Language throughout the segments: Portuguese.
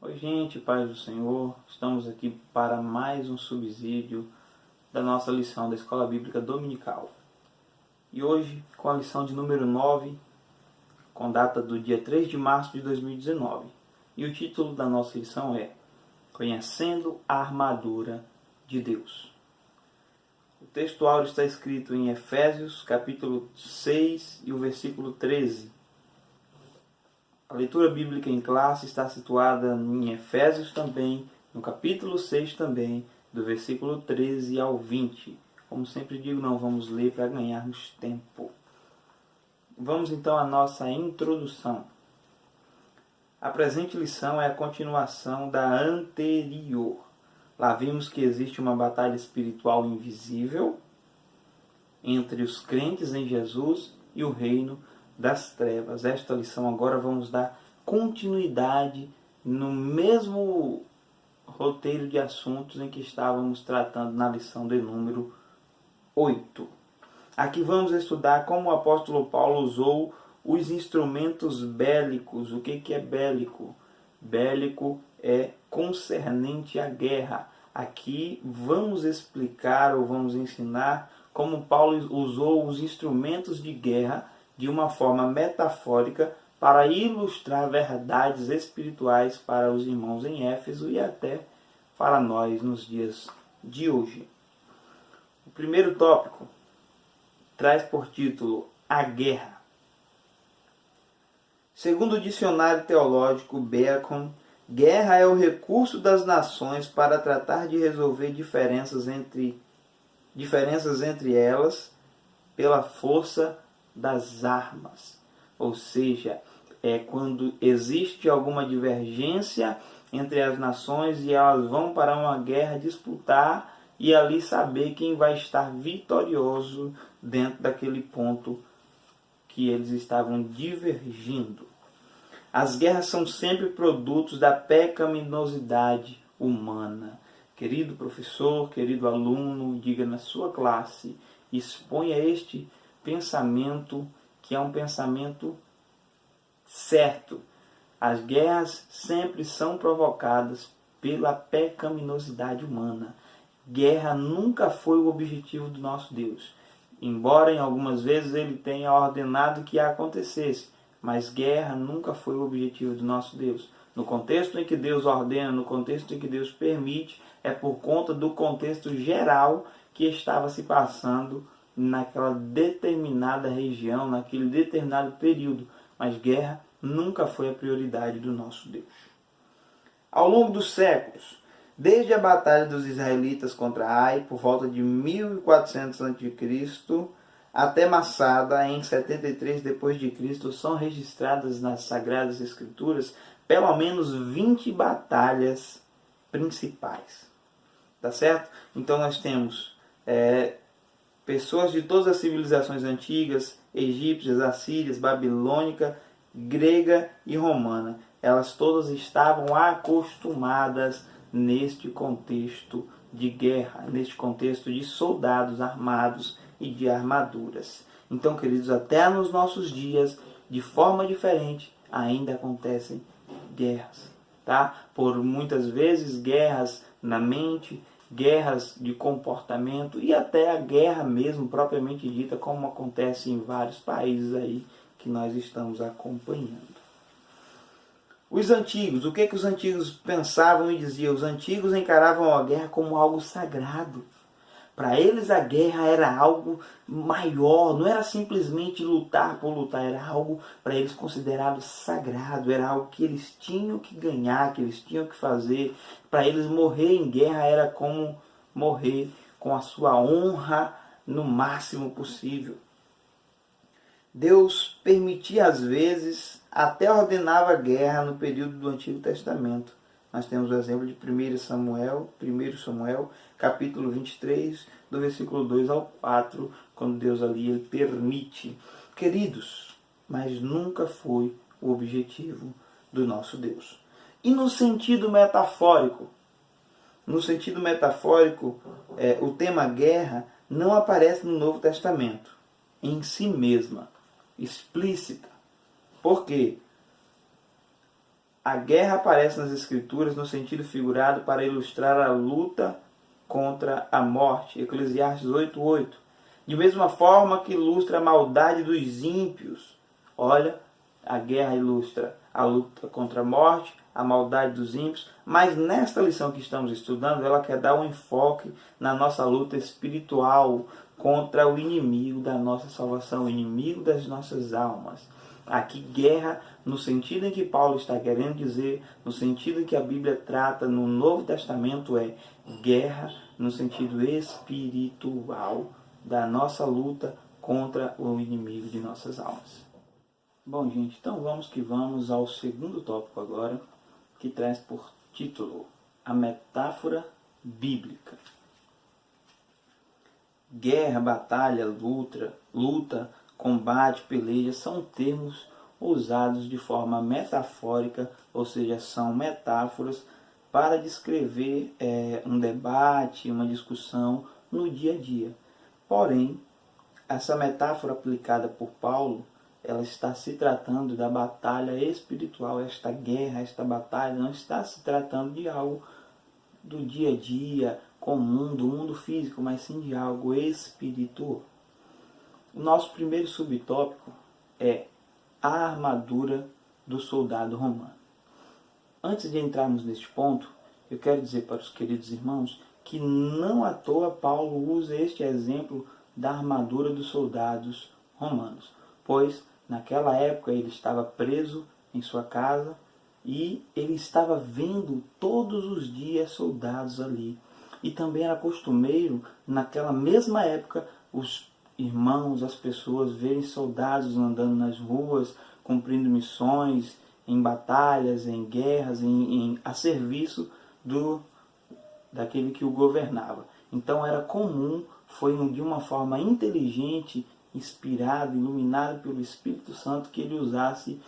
Oi, gente, paz do Senhor. Estamos aqui para mais um subsídio da nossa lição da Escola Bíblica Dominical. E hoje, com a lição de número 9, com data do dia 3 de março de 2019. E o título da nossa lição é Conhecendo a Armadura de Deus. O texto áureo está escrito em Efésios, capítulo 6 e o versículo 13. A leitura bíblica em classe está situada em Efésios também, no capítulo 6 também, do versículo 13 ao 20. Como sempre digo, não vamos ler para ganharmos tempo. Vamos então à nossa introdução. A presente lição é a continuação da anterior. Lá vimos que existe uma batalha espiritual invisível entre os crentes em Jesus e o reino das trevas. Esta lição agora vamos dar continuidade no mesmo roteiro de assuntos em que estávamos tratando na lição de número 8. Aqui vamos estudar como o apóstolo Paulo usou os instrumentos bélicos. O que é bélico? Bélico é concernente à guerra. Aqui vamos explicar ou vamos ensinar como Paulo usou os instrumentos de guerra de uma forma metafórica para ilustrar verdades espirituais para os irmãos em Éfeso e até para nós nos dias de hoje. O primeiro tópico traz por título A Guerra. Segundo o dicionário teológico Bacon, guerra é o recurso das nações para tratar de resolver diferenças entre elas pela força das armas. Ou seja, é quando existe alguma divergência entre as nações e elas vão para uma guerra disputar e ali saber quem vai estar vitorioso dentro daquele ponto que eles estavam divergindo. As guerras são sempre produtos da pecaminosidade humana. Querido professor, querido aluno, diga na sua classe, exponha este pensamento que é um pensamento certo. As guerras sempre são provocadas pela pecaminosidade humana. Guerra nunca foi o objetivo do nosso Deus. Embora em algumas vezes ele tenha ordenado que acontecesse, mas guerra nunca foi o objetivo do nosso Deus. No contexto em que Deus ordena, no contexto em que Deus permite, é por conta do contexto geral que estava se passando naquela determinada região, naquele determinado período. Mas guerra nunca foi a prioridade do nosso Deus. Ao longo dos séculos, desde a batalha dos israelitas contra Ai, por volta de 1400 a.C., até Massada, em 73 d.C., são registradas nas Sagradas Escrituras pelo menos 20 batalhas principais. Tá certo? Então nós temos pessoas de todas as civilizações antigas, egípcias, assírias, babilônica, grega e romana. Elas todas estavam acostumadas neste contexto de guerra, neste contexto de soldados armados e de armaduras. Então, queridos, até nos nossos dias, de forma diferente, ainda acontecem guerras, tá? Por muitas vezes guerras na mente, guerras de comportamento e até a guerra mesmo propriamente dita, como acontece em vários países aí que nós estamos acompanhando. Os antigos, o que os antigos pensavam e diziam? Os antigos encaravam a guerra como algo sagrado. Para eles a guerra era algo maior, não era simplesmente lutar por lutar, era algo para eles considerado sagrado, era algo que eles tinham que ganhar, que eles tinham que fazer. Para eles morrer em guerra era como morrer com a sua honra no máximo possível. Deus permitia às vezes, até ordenava guerra no período do Antigo Testamento. Nós temos o exemplo de 1 Samuel, capítulo 23, do versículo 2 ao 4, quando Deus ali ele permite. Queridos, mas nunca foi o objetivo do nosso Deus. E no sentido metafórico? No sentido metafórico, o tema guerra não aparece no Novo Testamento, em si mesma, explícita. Por quê? A guerra aparece nas Escrituras no sentido figurado para ilustrar a luta contra a morte. Eclesiastes 8:8. De mesma forma que ilustra a maldade dos ímpios. Olha, a guerra ilustra a luta contra a morte, a maldade dos ímpios, mas nesta lição que estamos estudando, ela quer dar um enfoque na nossa luta espiritual contra o inimigo da nossa salvação, o inimigo das nossas almas. Aqui, guerra, no sentido em que Paulo está querendo dizer, no sentido em que a Bíblia trata no Novo Testamento, é guerra no sentido espiritual da nossa luta contra o inimigo de nossas almas. Bom, gente, então vamos ao segundo tópico agora, que traz por título a metáfora bíblica. Guerra, batalha, luta, combate, peleja são termos usados de forma metafórica, ou seja, são metáforas para descrever um debate, uma discussão no dia a dia. Porém, essa metáfora aplicada por Paulo, ela está se tratando da batalha espiritual. Esta guerra, esta batalha não está se tratando de algo do dia a dia comum, do mundo físico, mas sim de algo espiritual. O nosso primeiro subtópico é a armadura do soldado romano. Antes de entrarmos neste ponto, eu quero dizer para os queridos irmãos que não à toa Paulo usa este exemplo da armadura dos soldados romanos, pois naquela época ele estava preso em sua casa e ele estava vendo todos os dias soldados ali. E também era costumeiro, naquela mesma época, os irmãos, as pessoas verem soldados andando nas ruas, cumprindo missões, em batalhas, em guerras, a serviço daquele que o governava. Então era comum, foi de uma forma inteligente, inspirado, iluminado pelo Espírito Santo, que ele usasse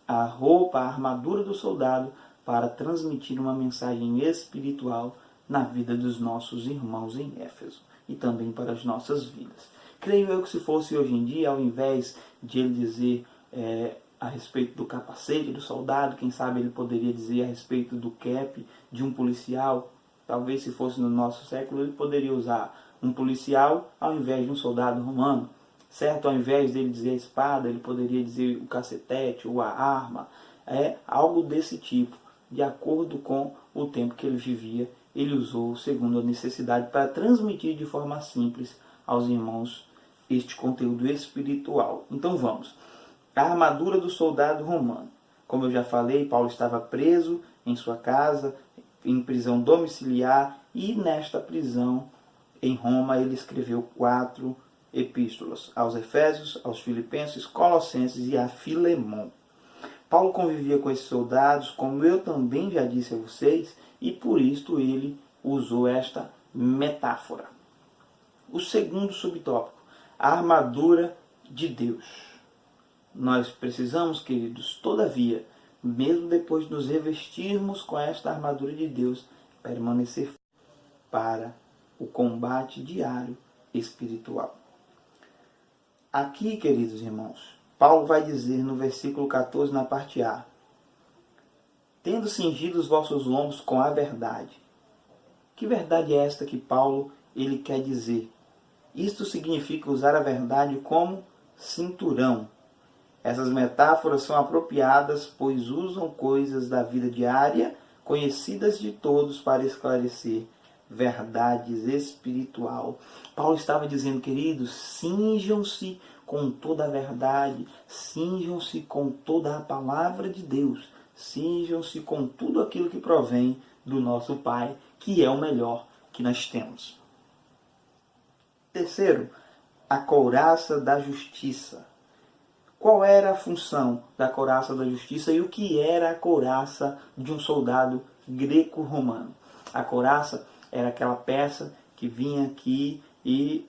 a roupa, a armadura do soldado para transmitir uma mensagem espiritual na vida dos nossos irmãos em Éfeso e também para as nossas vidas. Creio eu que se fosse hoje em dia, ao invés de ele dizer a respeito do capacete do soldado, quem sabe ele poderia dizer a respeito do cap de um policial. Talvez se fosse no nosso século, ele poderia usar um policial ao invés de um soldado romano. Certo? Ao invés dele dizer a espada, ele poderia dizer o cacetete ou a arma. Algo desse tipo, de acordo com o tempo que ele vivia. Ele usou segundo a necessidade para transmitir de forma simples aos irmãos este conteúdo espiritual. Então vamos. A armadura do soldado romano. Como eu já falei, Paulo estava preso em sua casa, em prisão domiciliar, e nesta prisão em Roma ele escreveu 4 epístolas: aos Efésios, aos Filipenses, Colossenses e a Filemão. Paulo convivia com esses soldados, como eu também já disse a vocês, e por isso ele usou esta metáfora. O segundo subtópico, a armadura de Deus. Nós precisamos, queridos, todavia, mesmo depois de nos revestirmos com esta armadura de Deus, permanecer para o combate diário espiritual. Aqui, queridos irmãos, Paulo vai dizer no versículo 14, na parte A: tendo cingido os vossos lombos com a verdade. Que verdade é esta que Paulo ele quer dizer? Isto significa usar a verdade como cinturão. Essas metáforas são apropriadas, pois usam coisas da vida diária, conhecidas de todos, para esclarecer verdades espiritual. Paulo estava dizendo, queridos, cinjam-se com toda a verdade, cinjam-se com toda a palavra de Deus, cinjam-se com tudo aquilo que provém do nosso Pai, que é o melhor que nós temos. Terceiro, a couraça da justiça. Qual era a função da couraça da justiça e o que era a couraça de um soldado greco-romano? A couraça era aquela peça que vinha aqui e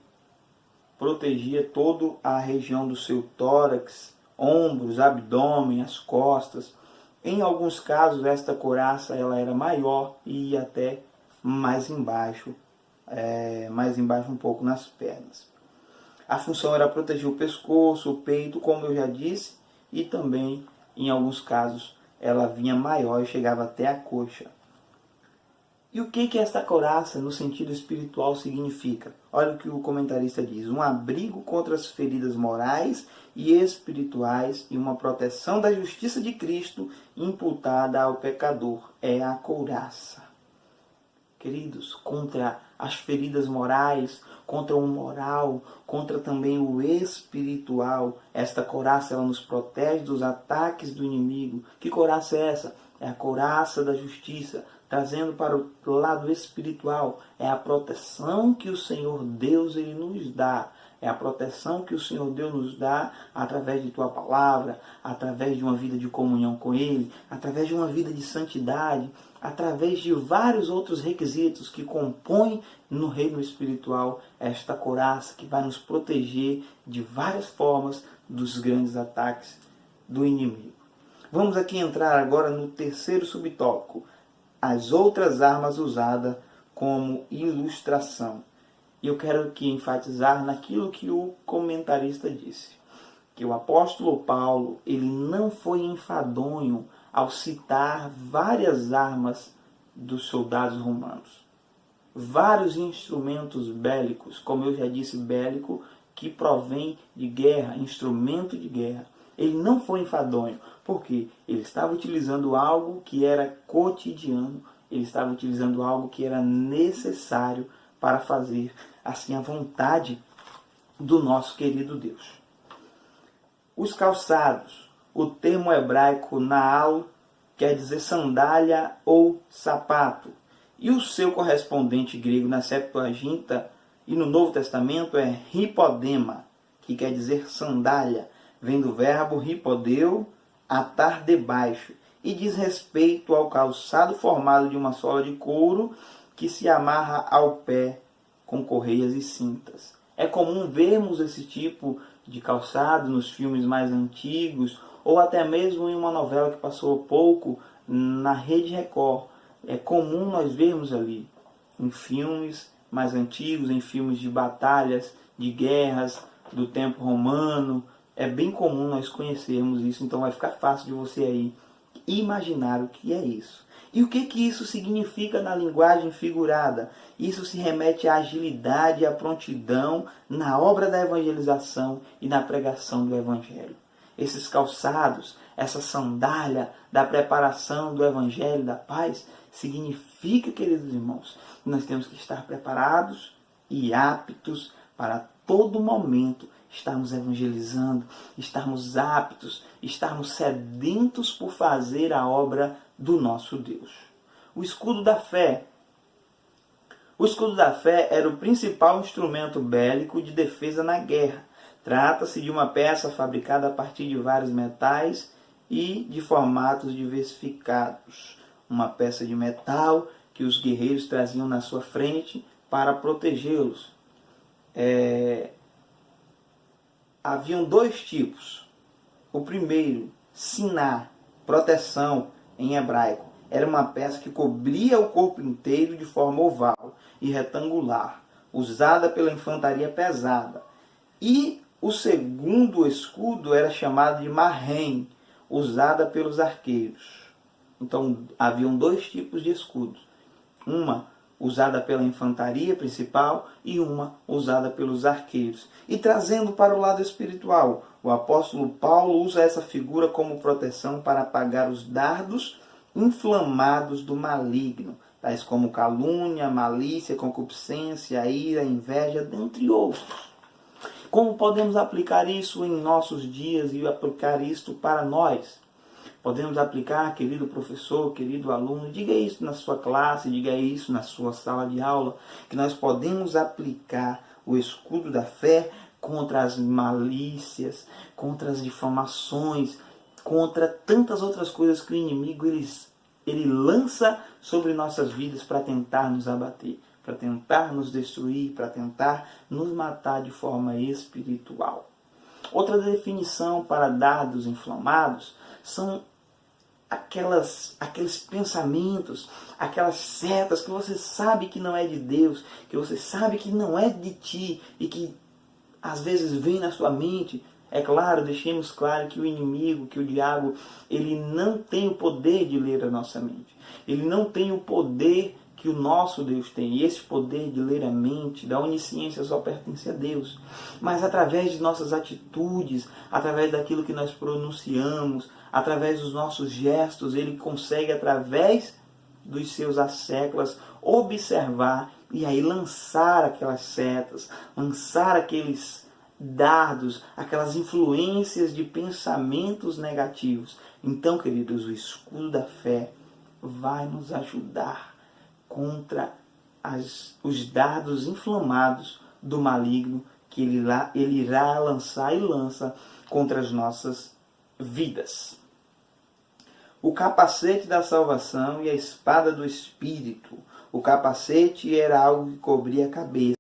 protegia toda a região do seu tórax, ombros, abdômen, as costas. Em alguns casos, esta couraça ela era maior e ia até mais embaixo um pouco nas pernas. A função era proteger o pescoço, o peito, como eu já disse, e também, em alguns casos, ela vinha maior e chegava até a coxa. E o que esta couraça, no sentido espiritual, significa? Olha o que o comentarista diz: um abrigo contra as feridas morais e espirituais e uma proteção da justiça de Cristo imputada ao pecador. É a couraça. Queridos, contra as feridas morais, contra o moral, contra também o espiritual, esta couraça ela nos protege dos ataques do inimigo. Que couraça é essa? É a couraça da justiça, trazendo para o lado espiritual. É a proteção que o Senhor Deus ele nos dá. É a proteção que o Senhor Deus nos dá através de tua palavra, através de uma vida de comunhão com Ele, através de uma vida de santidade, através de vários outros requisitos que compõem no reino espiritual esta couraça que vai nos proteger de várias formas dos grandes ataques do inimigo. Vamos aqui entrar agora no terceiro subtópico, as outras armas usadas como ilustração. E eu quero aqui enfatizar naquilo que o comentarista disse, que o apóstolo Paulo ele não foi enfadonho ao citar várias armas dos soldados romanos. Vários instrumentos bélicos, como eu já disse, bélico, que provém de guerra, instrumento de guerra. Ele não foi enfadonho, porque ele estava utilizando algo que era cotidiano, ele estava utilizando algo que era necessário para fazer assim a vontade do nosso querido Deus. Os calçados, o termo hebraico naal quer dizer sandália ou sapato, e o seu correspondente grego na Septuaginta e no Novo Testamento é hipodema, que quer dizer sandália, vem do verbo hipodeu, atar debaixo, e diz respeito ao calçado formado de uma sola de couro que se amarra ao pé com correias e cintas. É comum vermos esse tipo de calçado nos filmes mais antigos, ou até mesmo em uma novela que passou pouco na Rede Record. É comum nós vermos ali, em filmes mais antigos, em filmes de batalhas, de guerras, do tempo romano. É bem comum nós conhecermos isso, então vai ficar fácil de você aí imaginar o que é isso. E o que isso significa na linguagem figurada? Isso se remete à agilidade e à prontidão na obra da evangelização e na pregação do Evangelho. Esses calçados, essa sandália da preparação do Evangelho da paz, significa, queridos irmãos, que nós temos que estar preparados e aptos para todo momento estarmos evangelizando, estarmos aptos, estarmos sedentos por fazer a obra do nosso Deus. O escudo da fé. O escudo da fé era o principal instrumento bélico de defesa na guerra. Trata-se de uma peça fabricada a partir de vários metais e de formatos diversificados. Uma peça de metal que os guerreiros traziam na sua frente para protegê-los. Haviam dois tipos. O primeiro, siná, proteção em hebraico. Era uma peça que cobria o corpo inteiro de forma oval e retangular, usada pela infantaria pesada. E o segundo escudo era chamado de marrém, usada pelos arqueiros. Então, haviam dois tipos de escudos. Uma usada pela infantaria principal e uma usada pelos arqueiros. E trazendo para o lado espiritual, o apóstolo Paulo usa essa figura como proteção para apagar os dardos inflamados do maligno, tais como calúnia, malícia, concupiscência, ira, inveja, dentre outros. Como podemos aplicar isso em nossos dias e aplicar isto para nós? Podemos aplicar, querido professor, querido aluno, diga isso na sua classe, diga isso na sua sala de aula, que nós podemos aplicar o escudo da fé contra as malícias, contra as difamações, contra tantas outras coisas que o inimigo ele lança sobre nossas vidas para tentar nos abater, para tentar nos destruir, para tentar nos matar de forma espiritual. Outra definição para dardos inflamados são aqueles pensamentos, aquelas setas que você sabe que não é de Deus, que você sabe que não é de ti e que às vezes vem na sua mente. É claro, deixemos claro que o inimigo, que o diabo, ele não tem o poder de ler a nossa mente. Ele não tem o poder que o nosso Deus tem. E esse poder de ler a mente, da onisciência, só pertence a Deus. Mas através de nossas atitudes, através daquilo que nós pronunciamos, através dos nossos gestos, ele consegue, através dos seus asseclas, observar e aí lançar aquelas setas, lançar aqueles dardos, aquelas influências de pensamentos negativos. Então, queridos, o escudo da fé vai nos ajudar contra os dardos inflamados do maligno que ele irá lançar e lança contra as nossas vidas. O capacete da salvação e a espada do Espírito. O capacete era algo que cobria a cabeça.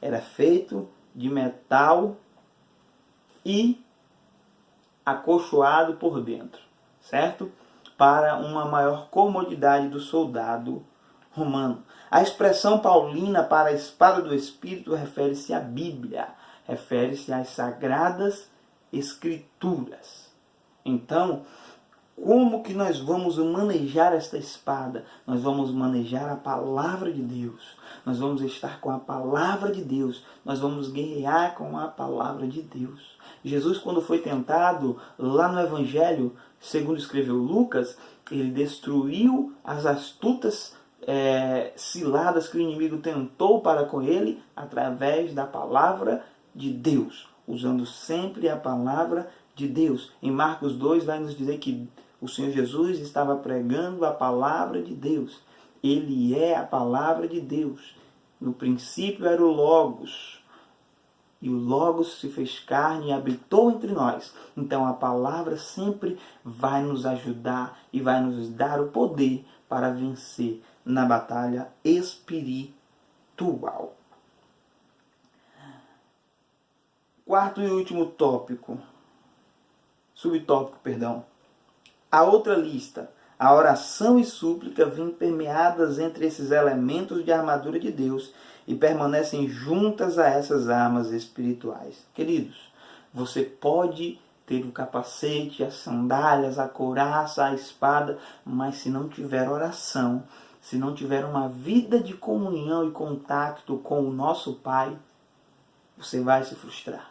Era feito de metal e acolchoado por dentro, certo? Para uma maior comodidade do soldado romano. A expressão paulina para a espada do Espírito refere-se à Bíblia, refere-se às Sagradas Escrituras. Então, como que nós vamos manejar esta espada? Nós vamos manejar a palavra de Deus. Nós vamos estar com a palavra de Deus. Nós vamos guerrear com a palavra de Deus. Jesus, quando foi tentado, lá no Evangelho, segundo escreveu Lucas, ele destruiu as astutas ciladas que o inimigo tentou para com ele através da palavra de Deus, usando sempre a palavra de Deus. Em Marcos 2 vai nos dizer que o Senhor Jesus estava pregando a palavra de Deus. Ele é a palavra de Deus. No princípio era o Logos. E o Logos se fez carne e habitou entre nós. Então a palavra sempre vai nos ajudar e vai nos dar o poder para vencer na batalha espiritual. Quarto e último tópico. Subtópico, perdão. A outra lista. A oração e súplica vêm permeadas entre esses elementos de armadura de Deus e permanecem juntas a essas armas espirituais. Queridos, você pode ter o capacete, as sandálias, a couraça, a espada, mas se não tiver oração, se não tiver uma vida de comunhão e contato com o nosso Pai, você vai se frustrar.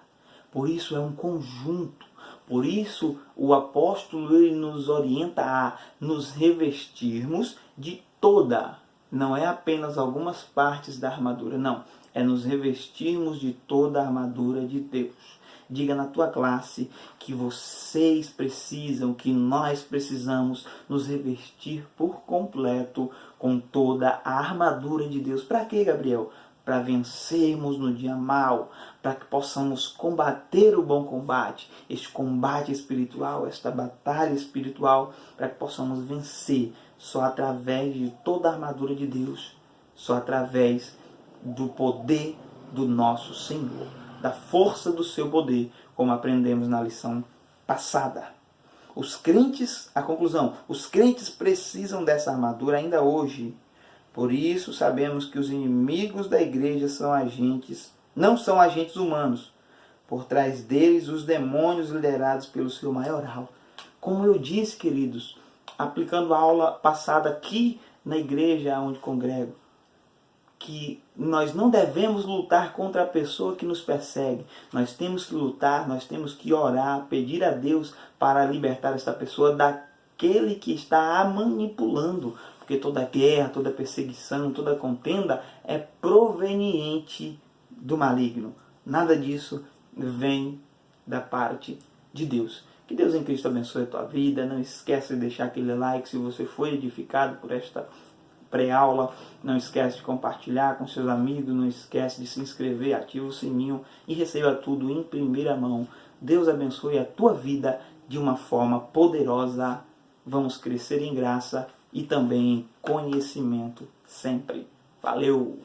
Por isso é um conjunto. Por isso o apóstolo ele nos orienta a nos revestirmos de toda, não é apenas algumas partes da armadura, não. É nos revestirmos de toda a armadura de Deus. Diga na tua classe que vocês precisam, que nós precisamos nos revestir por completo com toda a armadura de Deus. Para quê, Gabriel? Para vencermos no dia mau, para que possamos combater o bom combate, este combate espiritual, esta batalha espiritual, para que possamos vencer só através de toda a armadura de Deus, só através do poder do nosso Senhor, da força do seu poder, como aprendemos na lição passada. Os crentes, a conclusão, os crentes precisam dessa armadura ainda hoje. Por isso sabemos que os inimigos da igreja não são agentes humanos. Por trás deles, os demônios liderados pelo seu maioral. Como eu disse, queridos, aplicando a aula passada aqui na igreja onde congrego, que nós não devemos lutar contra a pessoa que nos persegue. Nós temos que lutar, nós temos que orar, pedir a Deus para libertar esta pessoa daquele que está a manipulando. Porque toda guerra, toda perseguição, toda contenda é proveniente do maligno. Nada disso vem da parte de Deus. Que Deus em Cristo abençoe a tua vida. Não esquece de deixar aquele like se você foi edificado por esta pré-aula. Não esquece de compartilhar com seus amigos. Não esquece de se inscrever, ativa o sininho e receba tudo em primeira mão. Deus abençoe a tua vida de uma forma poderosa. Vamos crescer em graça e também em conhecimento sempre. Valeu!